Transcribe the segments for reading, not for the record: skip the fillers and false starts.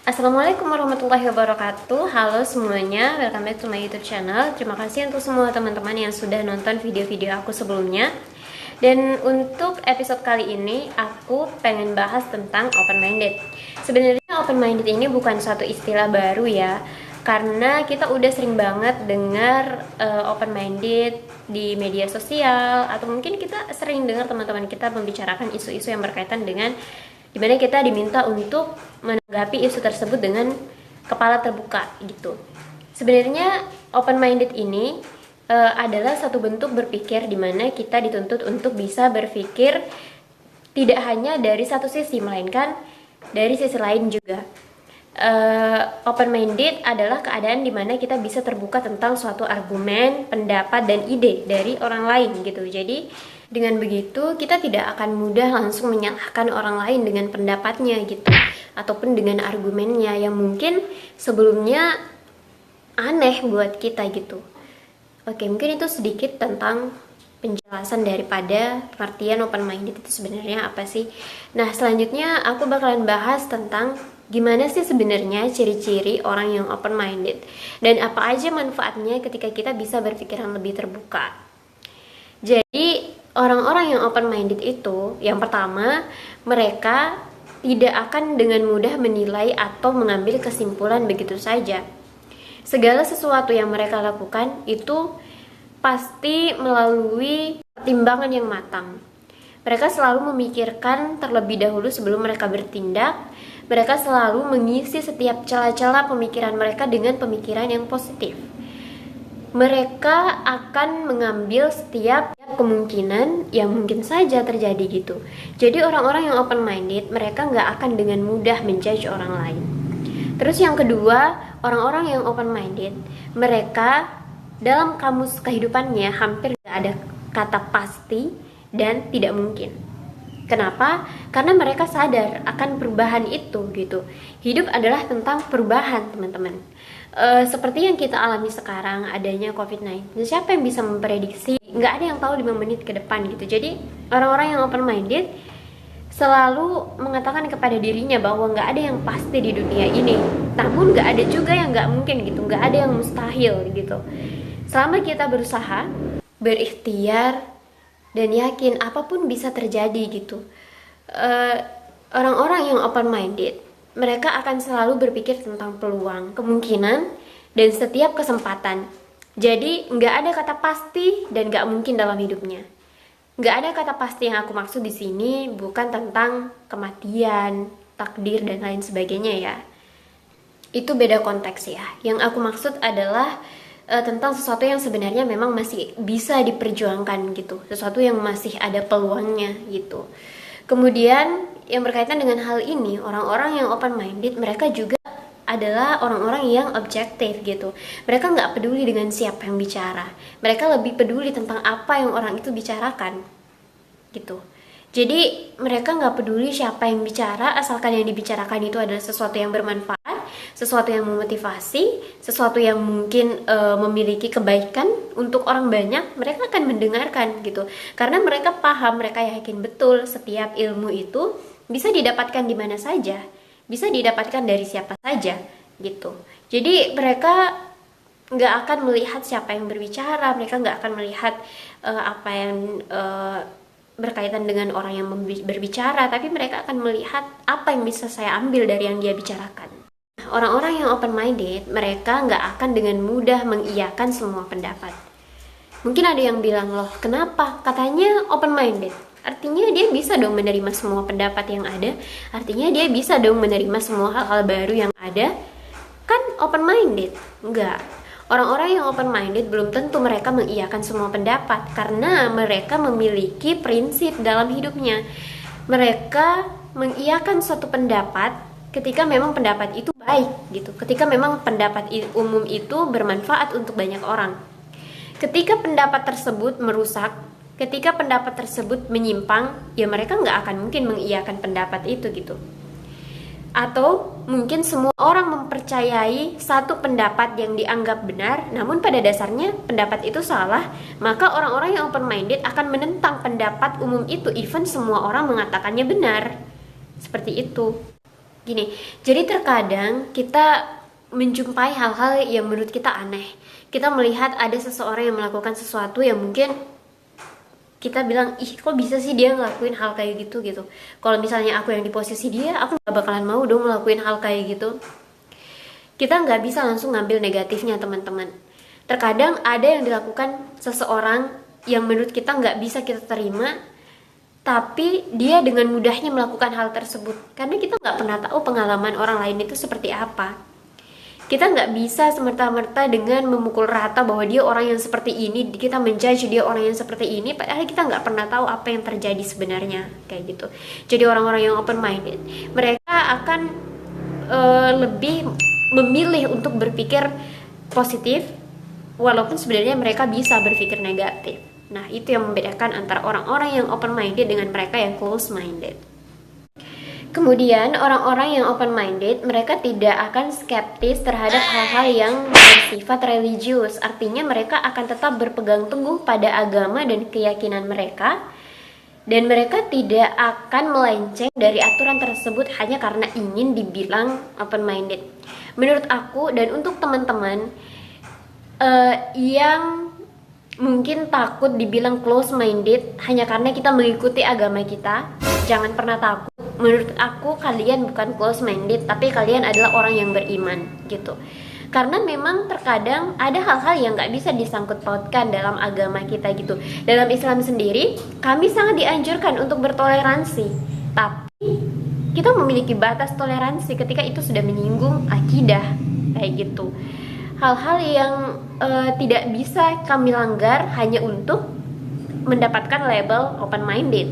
Assalamualaikum warahmatullahi wabarakatuh. Halo semuanya, welcome back to my YouTube channel. Terima kasih untuk semua teman-teman yang sudah nonton video-video aku sebelumnya. Dan untuk episode kali ini, aku pengen bahas tentang open-minded. Sebenarnya open-minded ini bukan suatu istilah baru ya, karena kita udah sering banget dengar open-minded di media sosial, atau mungkin kita sering dengar teman-teman kita membicarakan isu-isu yang berkaitan dengan dimana kita diminta untuk menanggapi isu tersebut dengan kepala terbuka gitu. Sebenarnya open minded ini adalah satu bentuk berpikir dimana kita dituntut untuk bisa berpikir tidak hanya dari satu sisi, melainkan dari sisi lain juga. Open minded adalah keadaan dimana kita bisa terbuka tentang suatu argumen, pendapat, dan ide dari orang lain gitu. Jadi dengan begitu kita tidak akan mudah langsung menyalahkan orang lain dengan pendapatnya gitu, ataupun dengan argumennya yang mungkin sebelumnya aneh buat kita gitu. Oke, mungkin itu sedikit tentang penjelasan daripada pengertian open minded itu sebenarnya apa sih. Nah, selanjutnya aku bakalan bahas tentang gimana sih sebenarnya ciri-ciri orang yang open minded dan apa aja manfaatnya ketika kita bisa berpikiran lebih terbuka. Jadi orang-orang yang open minded itu, yang pertama, mereka tidak akan dengan mudah menilai atau mengambil kesimpulan begitu saja. Segala sesuatu yang mereka lakukan itu pasti melalui pertimbangan yang matang. Mereka selalu memikirkan terlebih dahulu sebelum mereka bertindak. Mereka selalu mengisi setiap celah-celah pemikiran mereka dengan pemikiran yang positif. Mereka akan mengambil setiap kemungkinan yang mungkin saja terjadi gitu. Jadi orang-orang yang open minded, mereka nggak akan dengan mudah menjudge orang lain. Terus yang kedua, orang-orang yang open minded, mereka dalam kamus kehidupannya hampir nggak ada kata pasti dan tidak mungkin. Kenapa? Karena mereka sadar akan perubahan itu gitu. Hidup adalah tentang perubahan, teman-teman. Seperti yang kita alami sekarang, adanya COVID-19. Siapa yang bisa memprediksi? Nggak ada yang tahu 5 menit ke depan gitu. Jadi orang-orang yang open minded selalu mengatakan kepada dirinya bahwa nggak ada yang pasti di dunia ini. Namun nggak ada juga yang nggak mungkin gitu. Nggak ada yang mustahil gitu. Selama kita berusaha, berikhtiar, dan yakin apapun bisa terjadi gitu. Orang-orang yang open minded, mereka akan selalu berpikir tentang peluang, kemungkinan, dan setiap kesempatan. Jadi nggak ada kata pasti dan nggak mungkin dalam hidupnya. Nggak ada kata pasti yang aku maksud di sini bukan tentang kematian, takdir, dan lain sebagainya ya. Itu beda konteks ya. Yang aku maksud adalah tentang sesuatu yang sebenarnya memang masih bisa diperjuangkan gitu, sesuatu yang masih ada peluangnya gitu. Kemudian yang berkaitan dengan hal ini, orang-orang yang open minded, mereka juga adalah orang-orang yang objektif gitu. Mereka nggak peduli dengan siapa yang bicara, mereka lebih peduli tentang apa yang orang itu bicarakan gitu. Jadi mereka nggak peduli siapa yang bicara, asalkan yang dibicarakan itu adalah sesuatu yang bermanfaat, sesuatu yang memotivasi, sesuatu yang mungkin memiliki kebaikan untuk orang banyak. Mereka akan mendengarkan gitu, karena mereka paham, mereka yakin betul setiap ilmu itu bisa didapatkan di mana saja, bisa didapatkan dari siapa saja gitu. Jadi mereka nggak akan melihat siapa yang berbicara, mereka nggak akan melihat apa yang berkaitan dengan orang yang berbicara, tapi mereka akan melihat apa yang bisa saya ambil dari yang dia bicarakan. Orang-orang yang open minded, mereka nggak akan dengan mudah mengiyakan semua pendapat. Mungkin ada yang bilang, loh kenapa? Katanya open minded, artinya dia bisa dong menerima semua pendapat yang ada, artinya dia bisa dong menerima semua hal-hal baru yang ada. Kan open minded? Enggak. Orang-orang yang open minded belum tentu mereka mengiyakan semua pendapat, karena mereka memiliki prinsip dalam hidupnya. Mereka mengiyakan suatu pendapat ketika memang pendapat itu baik gitu, ketika memang pendapat umum itu bermanfaat untuk banyak orang. Ketika pendapat tersebut merusak, ketika pendapat tersebut menyimpang, ya mereka nggak akan mungkin mengiyakan pendapat itu gitu. Atau mungkin semua orang mempercayai satu pendapat yang dianggap benar, namun pada dasarnya pendapat itu salah, maka orang-orang yang open minded akan menentang pendapat umum itu, even semua orang mengatakannya benar. Seperti itu. Gini, jadi terkadang kita menjumpai hal-hal yang menurut kita aneh. Kita melihat ada seseorang yang melakukan sesuatu yang mungkin kita bilang, ih kok bisa sih dia ngelakuin hal kayak gitu gitu. Kalau misalnya aku yang di posisi dia, aku gak bakalan mau dong ngelakuin hal kayak gitu. Kita nggak bisa langsung ngambil negatifnya teman-teman. Terkadang ada yang dilakukan seseorang yang menurut kita nggak bisa kita terima, tapi dia dengan mudahnya melakukan hal tersebut karena kita nggak pernah tahu pengalaman orang lain itu seperti apa. Kita nggak bisa semerta-merta dengan memukul rata bahwa dia orang yang seperti ini, kita menjudge dia orang yang seperti ini, padahal kita nggak pernah tahu apa yang terjadi sebenarnya, kayak gitu. Jadi orang-orang yang open minded, mereka akan lebih memilih untuk berpikir positif, walaupun sebenarnya mereka bisa berpikir negatif. Nah, itu yang membedakan antara orang-orang yang open minded dengan mereka yang close minded. Kemudian, orang-orang yang open minded, mereka tidak akan skeptis terhadap hal-hal yang bersifat religius. Artinya mereka akan tetap berpegang teguh pada agama dan keyakinan mereka, dan mereka tidak akan melenceng dari aturan tersebut hanya karena ingin dibilang open minded. Menurut aku dan untuk teman-teman yang mungkin takut dibilang close minded hanya karena kita mengikuti agama kita, jangan pernah takut. Menurut aku kalian bukan close minded, tapi kalian adalah orang yang beriman gitu. Karena memang terkadang ada hal-hal yang nggak bisa disangkut pautkan dalam agama kita gitu. Dalam Islam sendiri, kami sangat dianjurkan untuk bertoleransi, tapi kita memiliki batas toleransi ketika itu sudah menyinggung akidah, kayak gitu. Hal-hal yang tidak bisa kami langgar hanya untuk mendapatkan label open minded.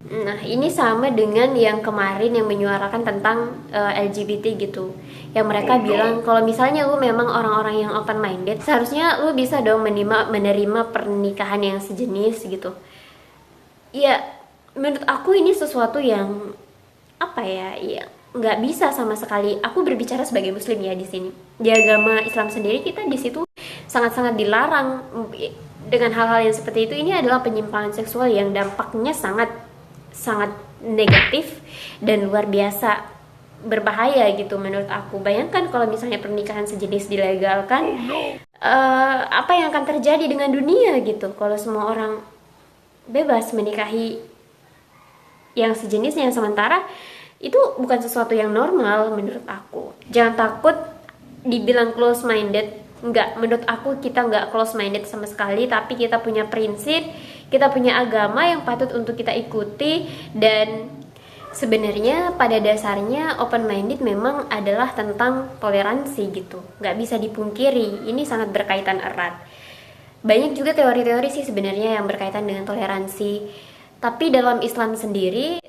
Nah, ini sama dengan yang kemarin yang menyuarakan tentang LGBT gitu. Yang mereka bilang kalau misalnya lu memang orang-orang yang open minded, seharusnya lu bisa dong menerima pernikahan yang sejenis gitu. Ya, menurut aku ini sesuatu yang apa ya, nggak bisa sama sekali. Aku berbicara sebagai muslim ya di sini. Di agama Islam sendiri kita di situ sangat-sangat dilarang dengan hal-hal yang seperti itu. Ini adalah penyimpangan seksual yang dampaknya sangat negatif dan luar biasa berbahaya gitu menurut aku. Bayangkan kalau misalnya pernikahan sejenis dilegalkan, apa yang akan terjadi dengan dunia gitu kalau semua orang bebas menikahi yang sejenis, yang sementara itu bukan sesuatu yang normal menurut aku. Jangan takut dibilang close minded. Enggak, menurut aku kita enggak close minded sama sekali, tapi kita punya prinsip, kita punya agama yang patut untuk kita ikuti. Dan sebenarnya pada dasarnya open minded memang adalah tentang toleransi gitu, nggak bisa dipungkiri. Ini sangat berkaitan erat. Banyak juga teori-teori sih sebenarnya yang berkaitan dengan toleransi, tapi dalam Islam sendiri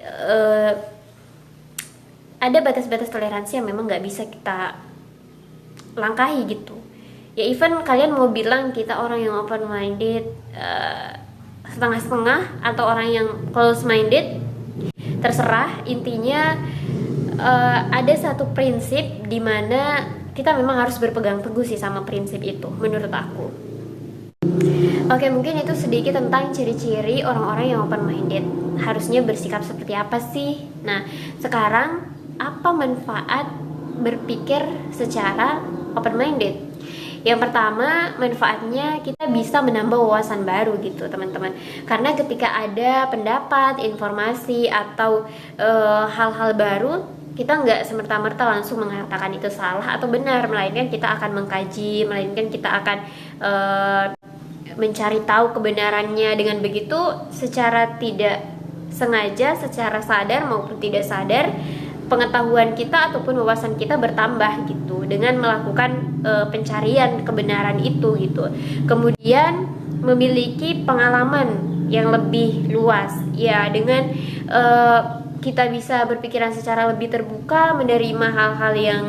ada batas-batas toleransi yang memang nggak bisa kita langkahi gitu. Ya even kalian mau bilang kita orang yang open minded setengah-setengah atau orang yang close minded, terserah. Intinya ada satu prinsip di mana kita memang harus berpegang teguh sih sama prinsip itu menurut aku. Oke, mungkin itu sedikit tentang ciri-ciri orang-orang yang open minded. Harusnya bersikap seperti apa sih? Nah, sekarang apa manfaat berpikir secara open minded? Yang pertama, manfaatnya kita bisa menambah wawasan baru gitu teman-teman. Karena ketika ada pendapat, informasi, atau hal-hal baru, kita nggak semerta-merta langsung mengatakan itu salah atau benar, melainkan kita akan mengkaji, melainkan kita akan mencari tahu kebenarannya. Dengan begitu, secara tidak sengaja, secara sadar maupun tidak sadar, pengetahuan kita ataupun wawasan kita bertambah gitu dengan melakukan pencarian kebenaran itu gitu. Kemudian memiliki pengalaman yang lebih luas ya, dengan kita bisa berpikiran secara lebih terbuka, menerima hal-hal yang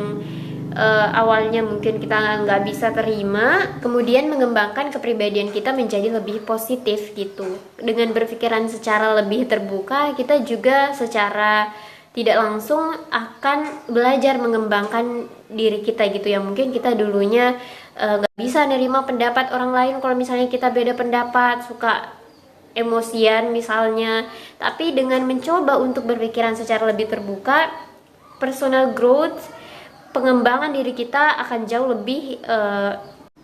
awalnya mungkin kita nggak bisa terima, kemudian mengembangkan kepribadian kita menjadi lebih positif gitu. Dengan berpikiran secara lebih terbuka, kita juga secara tidak langsung akan belajar mengembangkan diri kita gitu ya. Mungkin kita dulunya nggak bisa nerima pendapat orang lain kalau misalnya kita beda pendapat, suka emosian misalnya. Tapi dengan mencoba untuk berpikiran secara lebih terbuka, personal growth, pengembangan diri kita akan jauh lebih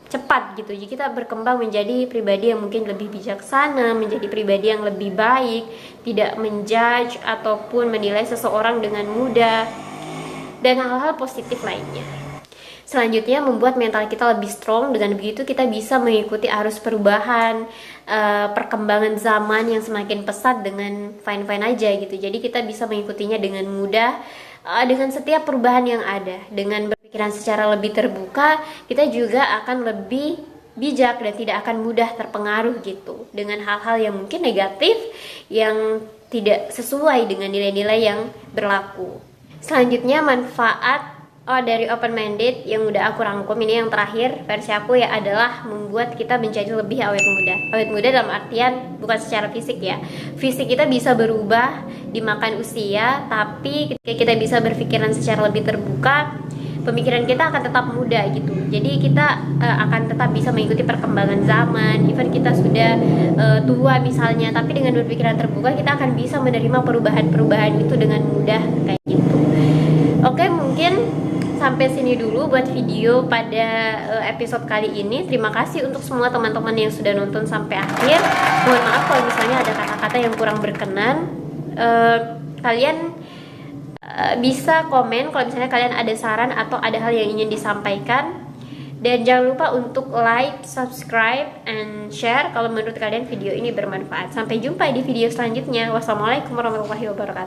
cepat gitu. Jadi kita berkembang menjadi pribadi yang mungkin lebih bijaksana, menjadi pribadi yang lebih baik, tidak menjudge ataupun menilai seseorang dengan mudah, dan hal-hal positif lainnya. Selanjutnya, membuat mental kita lebih strong. Dengan begitu kita bisa mengikuti arus perubahan, perkembangan zaman yang semakin pesat dengan fine-fine aja gitu. Jadi kita bisa mengikutinya dengan mudah, dengan setiap perubahan yang ada. Dengan berpikiran secara lebih terbuka, kita juga akan lebih bijak dan tidak akan mudah terpengaruh gitu dengan hal-hal yang mungkin negatif, yang tidak sesuai dengan nilai-nilai yang berlaku. Selanjutnya, manfaat dari open minded yang udah aku rangkum ini, yang terakhir versi aku ya, adalah membuat kita menjadi lebih awet muda. Awet muda dalam artian bukan secara fisik ya. Fisik kita bisa berubah dimakan usia, tapi ketika kita bisa berpikiran secara lebih terbuka, pemikiran kita akan tetap muda gitu. Jadi kita akan tetap bisa mengikuti perkembangan zaman. Even kita sudah tua misalnya, tapi dengan berpikiran terbuka kita akan bisa menerima perubahan-perubahan itu dengan mudah kayak gitu. Oke, mungkin sampai sini dulu buat video pada episode kali ini. Terima kasih untuk semua teman-teman yang sudah nonton sampai akhir. Mohon maaf kalau misalnya ada kata-kata yang kurang berkenan. Kalian bisa komen kalau misalnya kalian ada saran atau ada hal yang ingin disampaikan. Dan jangan lupa untuk like, subscribe, and share kalau menurut kalian video ini bermanfaat. Sampai jumpa di video selanjutnya. Wassalamualaikum warahmatullahi wabarakatuh.